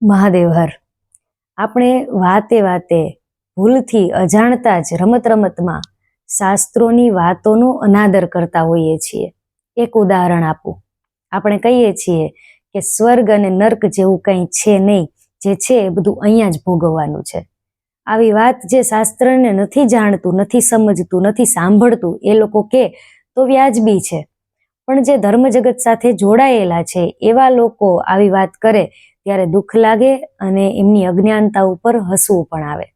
મહાદેવ હર. આપણે વાતે વાતે ભૂલથી અજાણતા જ રમત રમતમાં શાસ્ત્રોની વાતોનો અનાદર કરતા હોઈએ છીએ. એક ઉદાહરણ આપું. આપણે કહીએ છીએ કે સ્વર્ગ અને નર્ક જેવું કંઈ છે નહીં, જે છે એ બધું અહીંયા જ ભોગવવાનું છે. આવી વાત જે શાસ્ત્રને નથી જાણતું, નથી સમજતું, નથી સાંભળતું એ લોકો કહે તો વ્યાજબી છે, પણ જે ધર્મ જગત સાથે જોડાયેલા છે એવા લોકો આવી વાત કરે ત્યારે દુઃખ લાગે અને એમની અજ્ઞાનતા ઉપર હસવું પણ આવે.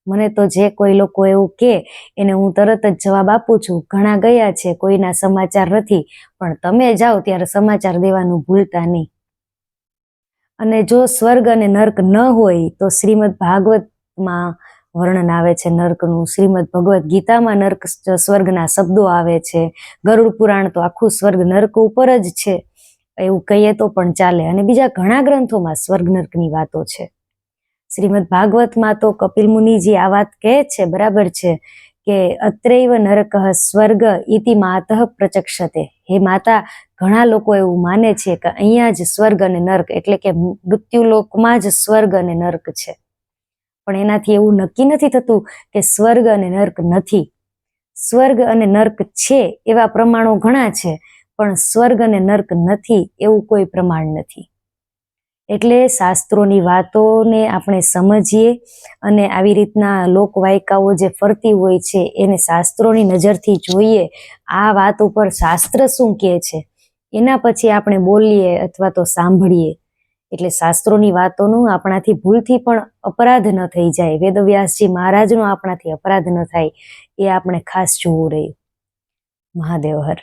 મને તો જે કોઈ લોકો એવું કહે એને હું તરત જ જવાબ આપું છું, ઘણા ગયા છે, કોઈના સમાચાર નથી, પણ તમે જાઓ ત્યારે સમાચાર દેવાનું ભૂલતા નહીં. અને જો સ્વર્ગ અને નર્ક ન હોય તો શ્રીમદ ભાગવતમાં વર્ણન આવે છે નર્કનું, શ્રીમદ ભગવદ્ ગીતામાં નર્ક સ્વર્ગના શબ્દો આવે છે, ગરુડ પુરાણ તો આખું સ્વર્ગ નર્ક ઉપર જ છે એવું કહીએ તો પણ ચાલે, અને બીજા ઘણા ગ્રંથોમાં સ્વર્ગ નર્કની વાતો છે. શ્રીમદ ભાગવતમાં તો કપિલ મુનિજી આ વાત કહે છે, બરાબર છે, કે અત્રૈવ નરક સ્વર્ગ ઇતિ માતઃ પ્રચક્ષતે. હે માતા, ઘણા લોકો એવું માને છે કે અહીંયા જ સ્વર્ગ અને નર્ક એટલે કે મૃત્યુલોકમાં જ સ્વર્ગ અને નર્ક છે, પણ એનાથી એવું નક્કી નથી થતું કે સ્વર્ગ અને નર્ક નથી. સ્વર્ગ અને નર્ક છે એવા પ્રમાણો ઘણા છે, પણ સ્વર્ગ અને નર્ક નથી એવું કોઈ પ્રમાણ નથી. એટલે શાસ્ત્રોની વાતોને આપણે સમજીએ અને આવી રીતના લોકવાયકાઓ જે ફરતી હોય છે એને શાસ્ત્રોની નજરથી જોઈએ, આ વાત ઉપર શાસ્ત્ર શું કહે છે એના પછી આપણે બોલીએ અથવા તો સાંભળીએ, એટલે શાસ્ત્રોની વાતોનું આપણાથી ભૂલથી પણ અપરાધ ન થઈ જાય, વેદવ્યાસજી મહારાજનો આપણાથી અપરાધ ન થાય, એ આપણે ખાસ જોવું રહ્યું. મહાદેવ હર.